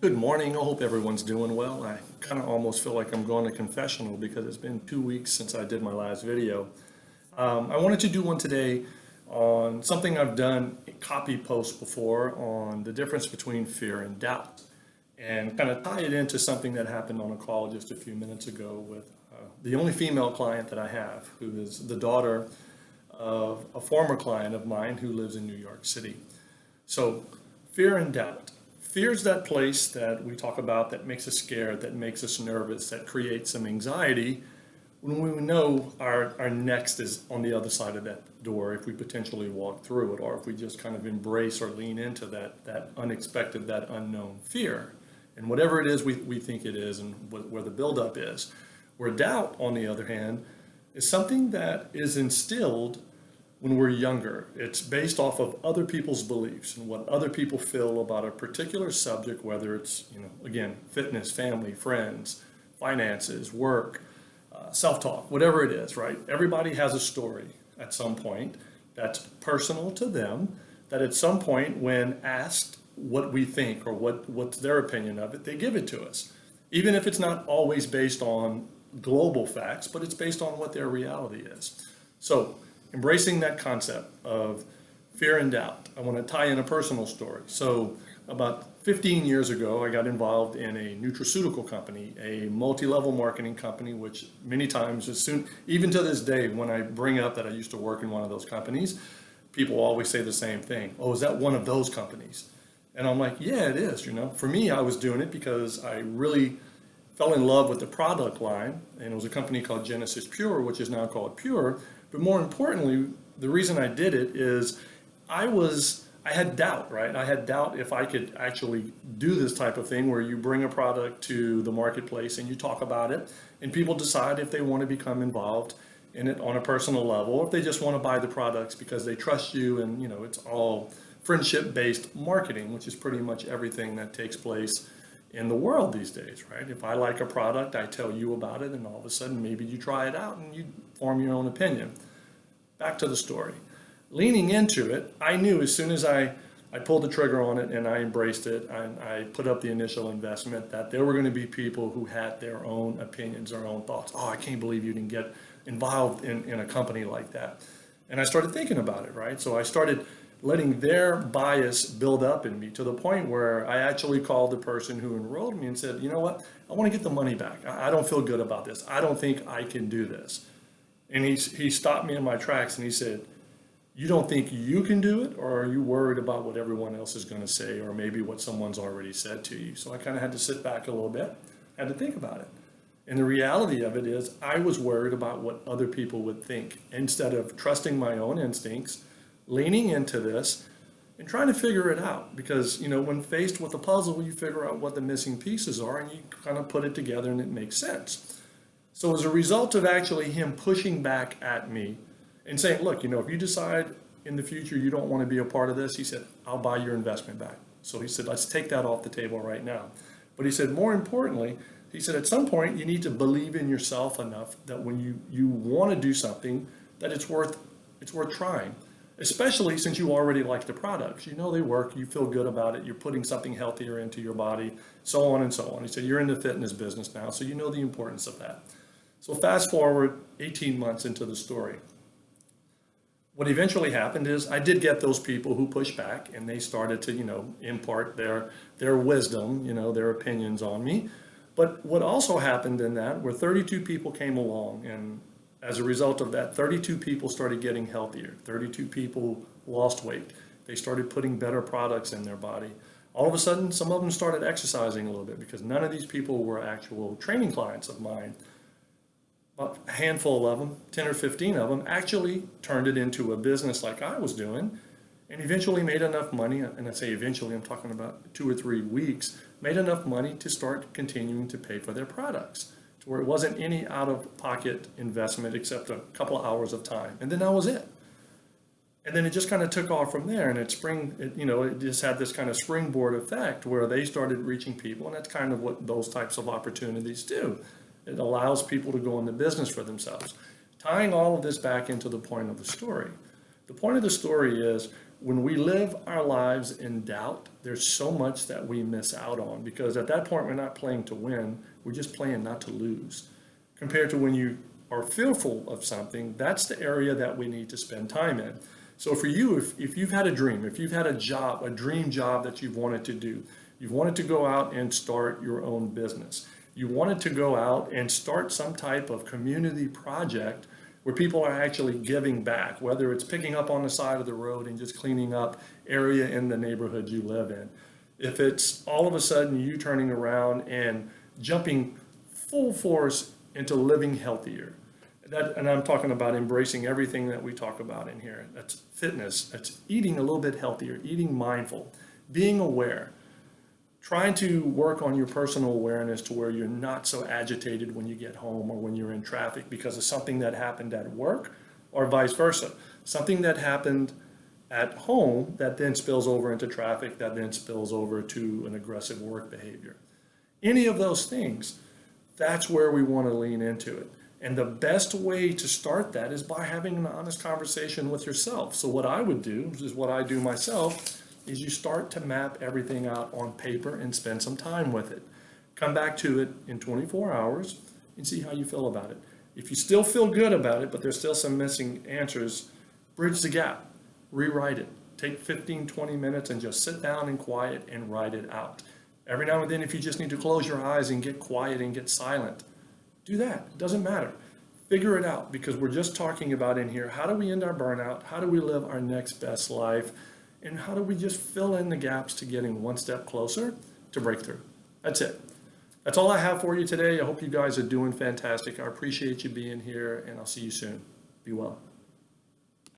Good morning. I hope everyone's doing well. I kind of almost feel like I'm going to confessional because it's been 2 weeks since I did my last video. I wanted to do one today on something I've done copy posts before on the difference between fear and doubt, and kind of tie it into something that happened on a call just a few minutes ago with the only female client that I have, who is the daughter of a former client of mine who lives in New York City. So, fear and doubt. Fear is that place that we talk about that makes us scared, that makes us nervous, that creates some anxiety when we know our next is on the other side of that door if we potentially walk through it, or if we just kind of embrace or lean into that unexpected, that unknown fear. And whatever it is we think it is and where the buildup is. Where doubt, on the other hand, is something that is instilled when we're younger. It's based off of other people's beliefs and what other people feel about a particular subject, whether it's, again, fitness, family, friends, finances, work, self-talk, whatever it is, right? Everybody has a story at some point that's personal to them, that at some point when asked what we think or what's their opinion of it, they give it to us. Even if it's not always based on global facts, but it's based on what their reality is. So embracing that concept of fear and doubt, I want to tie in a personal story. So about 15 years ago, I got involved in a nutraceutical company, a multi-level marketing company, which many times, even to this day, when I bring up that I used to work in one of those companies, people always say the same thing. Oh, is that one of those companies? And I'm like, yeah, it is. For me, I was doing it because I really fell in love with the product line, and it was a company called Genesis Pure, which is now called Pure. But more importantly, the reason I did it is I had doubt, right? I had doubt if I could actually do this type of thing where you bring a product to the marketplace and you talk about it, and people decide if they want to become involved in it on a personal level, or if they just want to buy the products because they trust you, and it's all friendship-based marketing, which is pretty much everything that takes place in the world these days, right? If I like a product, I tell you about it, and all of a sudden maybe you try it out and you form your own opinion. Back to the story. Leaning into it, I knew as soon as I pulled the trigger on it and I embraced it and I put up the initial investment that there were going to be people who had their own opinions, their own thoughts. Oh, I can't believe you didn't get involved in a company like that. And I started thinking about it, right? So I started letting their bias build up in me to the point where I actually called the person who enrolled me and said, you know what, I want to get the money back. I don't feel good about this. I don't think I can do this. And he stopped me in my tracks and he said, you don't think you can do it, or are you worried about what everyone else is going to say, or maybe what someone's already said to you? So I kind of had to sit back a little bit, had to think about it. And the reality of it is I was worried about what other people would think instead of trusting my own instincts, leaning into this and trying to figure it out. Because, when faced with a puzzle, you figure out what the missing pieces are and you kind of put it together and it makes sense. So as a result of actually him pushing back at me and saying, look, if you decide in the future you don't want to be a part of this, he said, I'll buy your investment back. So he said, let's take that off the table right now. But he said, more importantly, he said, at some point you need to believe in yourself enough that when you want to do something, that it's worth trying. Especially since you already like the products. They work, you feel good about it, you're putting something healthier into your body, so on and so on. He said, you're in the fitness business now, so you know the importance of that. So fast forward 18 months into the story. What eventually happened is I did get those people who pushed back, and they started to, impart their wisdom, their opinions on me. But what also happened in that were 32 people came along, and as a result of that, 32 people started getting healthier. 32 people lost weight. They started putting better products in their body. All of a sudden, some of them started exercising a little bit because none of these people were actual training clients of mine. About a handful of them, 10 or 15 of them, actually turned it into a business like I was doing, and eventually made enough money, and I say eventually, I'm talking about 2 or 3 weeks, made enough money to start continuing to pay for their products, to where it wasn't any out-of-pocket investment except a couple of hours of time, and then that was it. And then it just kind of took off from there, and it just had this kind of springboard effect where they started reaching people, and that's kind of what those types of opportunities do. It allows people to go into business for themselves. Tying all of this back into the point of the story. The point of the story is when we live our lives in doubt, there's so much that we miss out on, because at that point, we're not playing to win, we're just playing not to lose. Compared to when you are fearful of something, that's the area that we need to spend time in. So for you, if you've had a dream, if you've had a job, a dream job that you've wanted to do, you've wanted to go out and start your own business, you wanted to go out and start some type of community project where people are actually giving back, whether it's picking up on the side of the road and just cleaning up area in the neighborhood you live in. If it's all of a sudden you turning around and jumping full force into living healthier. And I'm talking about embracing everything that we talk about in here. That's fitness, that's eating a little bit healthier, eating mindful, being aware, trying to work on your personal awareness to where you're not so agitated when you get home or when you're in traffic because of something that happened at work, or vice versa. Something that happened at home that then spills over into traffic, that then spills over to an aggressive work behavior. Any of those things, that's where we want to lean into it. And the best way to start that is by having an honest conversation with yourself. So what I would do, which is what I do myself, is you start to map everything out on paper and spend some time with it. Come back to it in 24 hours and see how you feel about it. If you still feel good about it, but there's still some missing answers, bridge the gap, rewrite it. Take 15, 20 minutes and just sit down and quiet and write it out. Every now and then, if you just need to close your eyes and get quiet and get silent, do that. It doesn't matter. Figure it out, because we're just talking about in here, how do we end our burnout? How do we live our next best life? And how do we just fill in the gaps to getting one step closer to breakthrough? That's it. That's all I have for you today. I hope you guys are doing fantastic. I appreciate you being here, and I'll see you soon. Be well.